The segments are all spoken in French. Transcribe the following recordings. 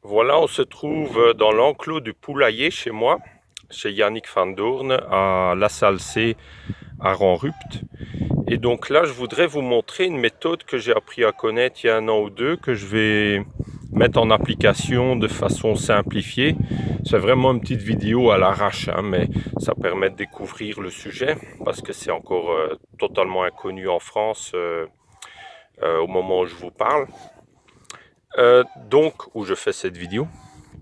Voilà, on se trouve dans l'enclos du poulailler chez moi, chez Yannick van Doorn, à La Salle C, à Ranrupt. Et donc là, je voudrais vous montrer une méthode que j'ai appris à connaître il y a 1 an ou 2, que je vais mettre en application de façon simplifiée. C'est vraiment une petite vidéo à l'arrache, hein, mais ça permet de découvrir le sujet, parce que c'est encore totalement inconnu en France au moment où je vous parle. Donc, où je fais cette vidéo.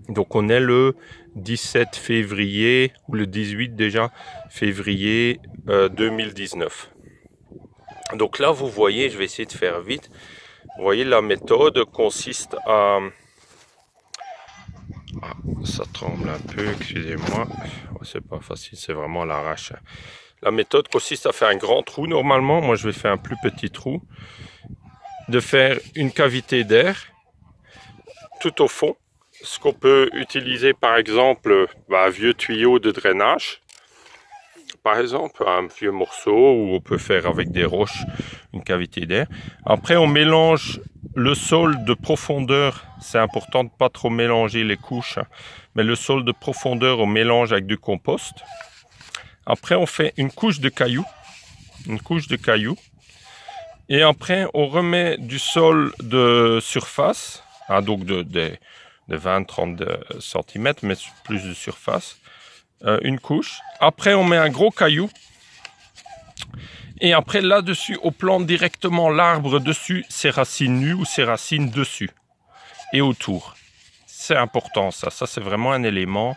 Donc on est le 17 février, ou le 18 déjà, février 2019. Donc là, vous voyez, je vais essayer de faire vite. Vous voyez, la méthode consiste à... Ah, ça tremble un peu, excusez-moi. C'est pas facile, c'est vraiment à l'arrache. La méthode consiste à faire un grand trou normalement. Moi, je vais faire un plus petit trou. De faire une cavité d'air tout au fond. Ce qu'on peut utiliser par exemple un vieux tuyau de drainage, par exemple un vieux morceau, où on peut faire avec des roches une cavité d'air. Après on mélange le sol de profondeur, c'est important de pas trop mélanger les couches, mais le sol de profondeur on mélange avec du compost. Après on fait une couche de cailloux, et après on remet du sol de surface, donc de 20-30 cm, mais plus de surface, une couche. Après, on met un gros caillou. Et après, là-dessus, on plante directement l'arbre dessus, ses racines nues ou ses racines dessus et autour. C'est important, ça. Ça, c'est vraiment un élément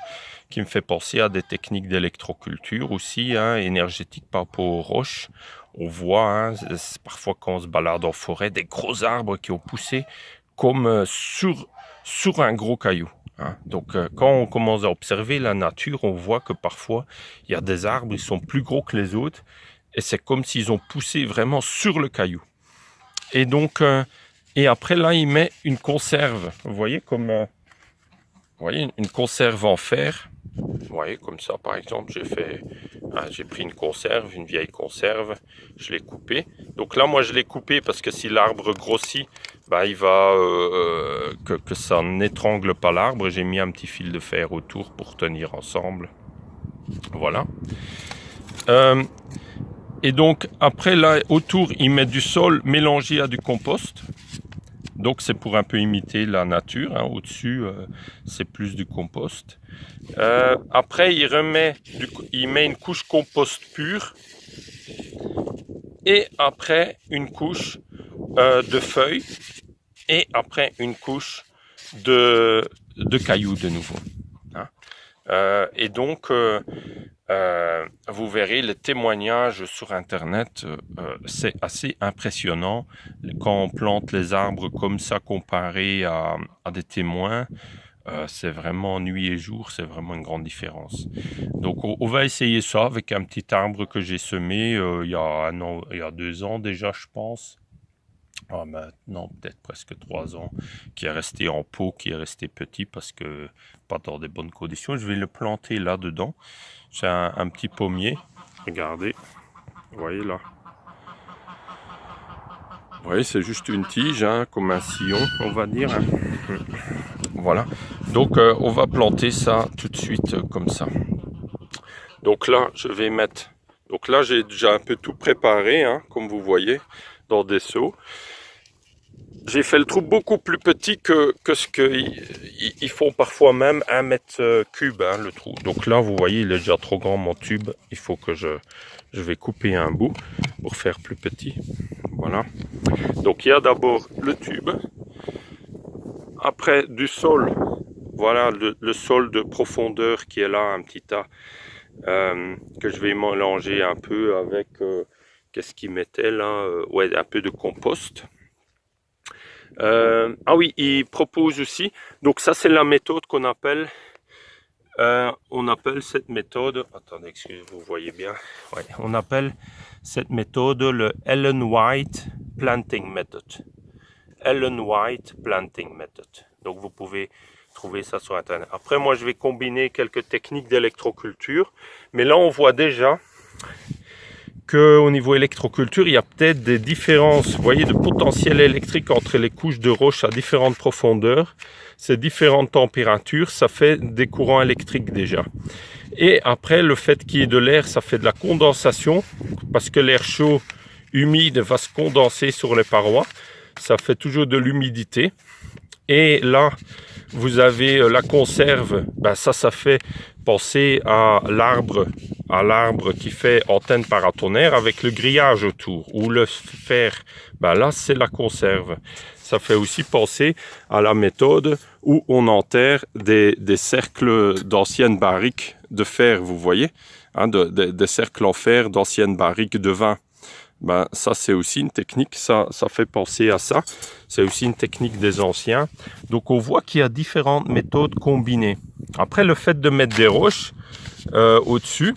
qui me fait penser à des techniques d'électroculture aussi, hein, énergétique par rapport aux roches. On voit, hein, parfois quand on se balade en forêt, des gros arbres qui ont poussé comme sur un gros caillou. Hein. Donc quand on commence à observer la nature, on voit que parfois il y a des arbres qui sont plus gros que les autres et c'est comme s'ils ont poussé vraiment sur le caillou. Et donc et après là il met une conserve, vous voyez comme vous voyez une conserve en fer. Vous voyez comme ça par exemple j'ai pris une conserve, une vieille conserve, je l'ai coupée. Donc là moi je l'ai coupée parce que si l'arbre grossit, il va que ça n'étrangle pas l'arbre. J'ai mis un petit fil de fer autour pour tenir ensemble. Voilà. Et donc après là autour il met du sol mélangé à du compost. Donc c'est pour un peu imiter la nature, hein. Au-dessus c'est plus du compost. Après il met une couche compost pure. Et après une couche de feuilles. Et après une couche de cailloux de nouveau. Hein. Et donc vous verrez les témoignages sur internet, c'est assez impressionnant quand on plante les arbres comme ça comparé à des témoins. C'est vraiment nuit et jour, c'est vraiment une grande différence. Donc on va essayer ça avec un petit arbre que j'ai semé il y a 1 an, il y a 2 ans déjà je pense. Maintenant peut-être presque 3 ans, qui est resté en pot, qui est resté petit parce que pas dans des bonnes conditions. Je vais le planter là dedans. C'est un petit pommier, regardez, vous voyez là. Vous voyez, c'est juste une tige, hein, comme un sillon on va dire. Voilà, donc on va planter ça tout de suite comme ça. Donc là je vais mettre, donc là j'ai déjà un peu tout préparé, hein, comme vous voyez, dans des seaux. J'ai fait le trou beaucoup plus petit que ce qu'ils font parfois même 1 mètre cube, hein, le trou. Donc là, vous voyez, il est déjà trop grand mon tube. Il faut que je vais couper un bout pour faire plus petit. Voilà. Donc il y a d'abord le tube. Après du sol. Voilà le sol de profondeur qui est là, un petit tas. Que je vais mélanger un peu avec, qu'est-ce qu'ils mettaient là, ouais, un peu de compost. Ah oui, il propose aussi, donc ça c'est la méthode qu'on appelle, on appelle cette méthode, attendez, excusez, vous voyez bien, ouais, on appelle cette méthode le Ellen White Planting Method. Ellen White Planting Method. Donc vous pouvez trouver ça sur internet. Après moi je vais combiner quelques techniques d'électroculture, mais là on voit déjà qu'au niveau électroculture, il y a peut-être des différences, vous voyez, de potentiel électrique entre les couches de roche à différentes profondeurs. Ces différentes températures, ça fait des courants électriques déjà. Et après, le fait qu'il y ait de l'air, ça fait de la condensation, parce que l'air chaud, humide, va se condenser sur les parois. Ça fait toujours de l'humidité. Et là, vous avez la conserve, ben ça fait penser à l'arbre qui fait antenne paratonnerre avec le grillage autour, ou le fer, ben là c'est la conserve. Ça fait aussi penser à la méthode où on enterre des cercles d'anciennes barriques de fer, vous voyez, hein, des cercles en fer d'anciennes barriques de vin. Ben, ça c'est aussi une technique, ça fait penser à ça. C'est aussi une technique des anciens. Donc on voit qu'il y a différentes méthodes combinées. Après, le fait de mettre des roches au-dessus,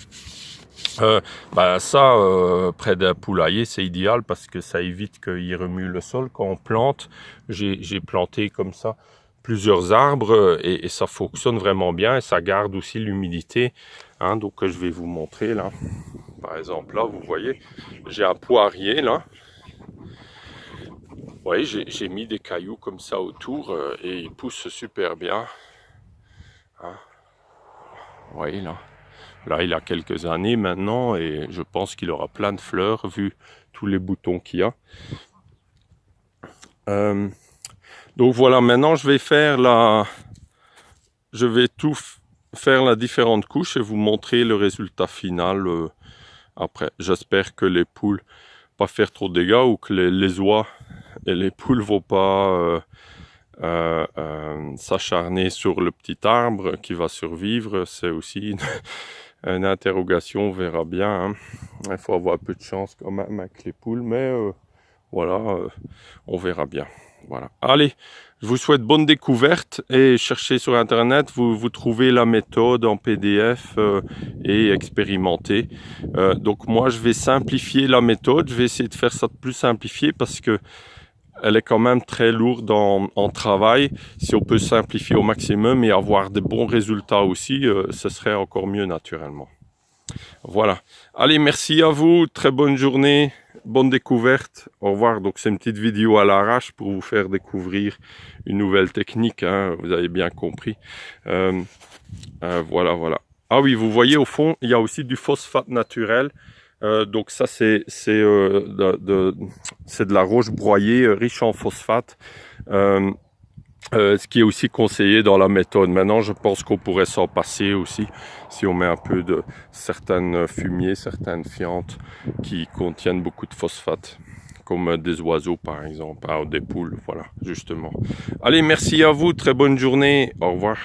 près d'un poulailler, c'est idéal parce que ça évite qu'il remue le sol. Quand on plante, j'ai planté comme ça plusieurs arbres et ça fonctionne vraiment bien et ça garde aussi l'humidité. Hein, donc je vais vous montrer là. Par exemple, là, vous voyez, j'ai un poirier, là. Vous voyez, j'ai mis des cailloux comme ça autour et il pousse super bien. Hein. Vous voyez, là. Là, il a quelques années maintenant et je pense qu'il aura plein de fleurs vu tous les boutons qu'il y a. Donc voilà, maintenant, je vais faire la différente couche et vous montrer le résultat final. Après, j'espère que les poules pas faire trop de dégâts ou que les oies et les poules vont pas s'acharner sur le petit arbre qui va survivre. C'est aussi une interrogation, on verra bien. Hein. Il faut avoir un peu de chance quand même avec les poules, mais voilà, on verra bien. Voilà. Allez, je vous souhaite bonne découverte et cherchez sur internet, vous trouvez la méthode en PDF et expérimentez. Donc moi je vais simplifier la méthode, je vais essayer de faire ça de plus simplifié parce que elle est quand même très lourde en travail. Si on peut simplifier au maximum et avoir des bons résultats aussi, ce serait encore mieux naturellement. Voilà. Allez, merci à vous, très bonne journée. Bonne découverte, au revoir. Donc c'est une petite vidéo à l'arrache pour vous faire découvrir une nouvelle technique, hein, vous avez bien compris. Voilà. Ah oui, vous voyez au fond, il y a aussi du phosphate naturel. Donc ça c'est de la roche broyée riche en phosphate. Ce qui est aussi conseillé dans la méthode. Maintenant, je pense qu'on pourrait s'en passer aussi si on met un peu de certaines fumiers, certaines fientes qui contiennent beaucoup de phosphate, comme des oiseaux par exemple, ou des poules, voilà, justement. Allez, merci à vous, très bonne journée, au revoir.